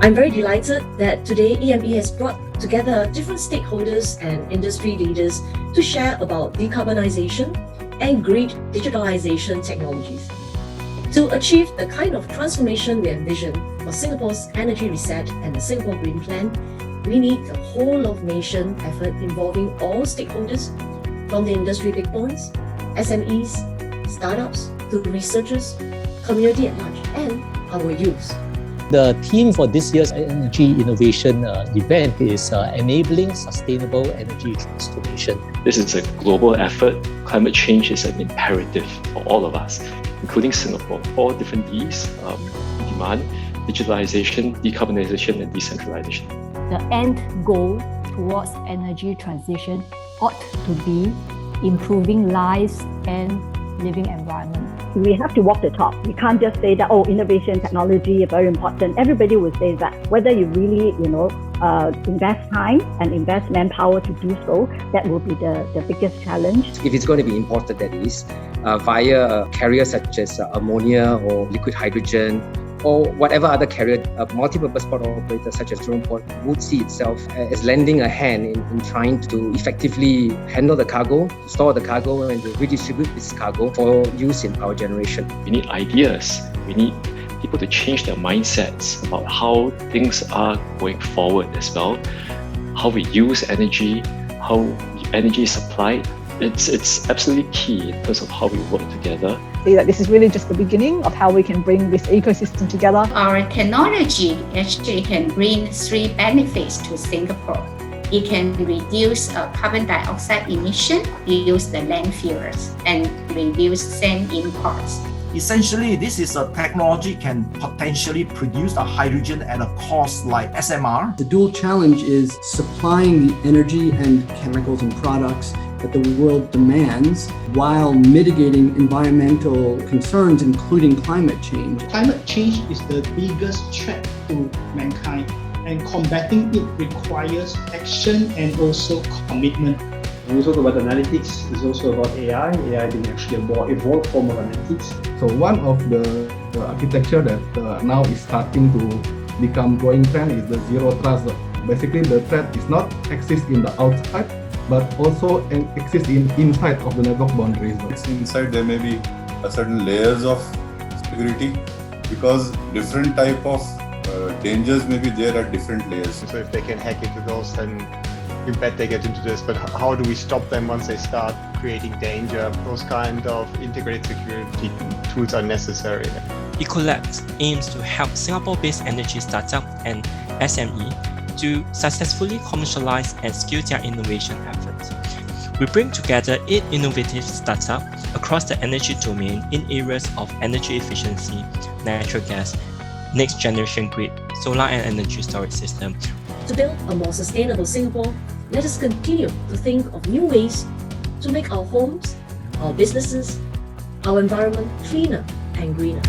I'm very delighted that today EME has brought together different stakeholders and industry leaders to share about decarbonization and green digitalization technologies. To achieve the kind of transformation we envision for Singapore's energy reset and the Singapore Green Plan, we need a whole of nation effort involving all stakeholders, from the industry big boys, SMEs, startups, to researchers, community at large, and our youth. The theme for this year's Energy Innovation event is Enabling Sustainable Energy Transformation. This is a global effort. Climate change is an imperative for all of us, including Singapore. 4 different Ds: demand, digitalization, decarbonization, and decentralization. The end goal towards energy transition ought to be improving lives and living environment. We have to walk the talk. We can't just say that, innovation, technology are very important. Everybody will say that. Whether you really, invest time and invest manpower to do so, that will be the biggest challenge. If it's going to be imported, that is, via carriers such as ammonia or liquid hydrogen, or whatever other carrier, multi-purpose port operators such as Jurong Port would see itself as lending a hand in trying to effectively handle the cargo, store the cargo, and to redistribute this cargo for use in power generation. We need ideas. We need people to change their mindsets about how things are going forward as well, how we use energy, how energy is supplied. It's absolutely key in terms of how we work together. That this is really just the beginning of how we can bring this ecosystem together. Our technology actually can bring 3 benefits to Singapore. It can reduce carbon dioxide emission, reduce the landfills, and reduce sand imports. Essentially, this is a technology can potentially produce a hydrogen at a cost like SMR. The dual challenge is supplying the energy and chemicals and products that the world demands while mitigating environmental concerns, including climate change. Climate change is the biggest threat to mankind, and combating it requires action and also commitment. When we talk about analytics, it's also about AI being actually a more evolved form of analytics. So one of the architecture that now is starting to become growing trend is the zero trust. Basically, the threat is not exist in the outside, but also exist inside of the network boundaries. Inside there may be a certain layers of security because different type of dangers may be there at different layers. So if they can hack into those, then you bet they get into this, but how do we stop them once they start creating danger? Those kind of integrated security tools are necessary. Ecolabs aims to help Singapore-based energy startup and SME to successfully commercialize and scale their innovation efforts. We bring together 8 innovative startups across the energy domain in areas of energy efficiency, natural gas, next generation grid, solar and energy storage system. To build a more sustainable Singapore, let us continue to think of new ways to make our homes, our businesses, our environment cleaner and greener.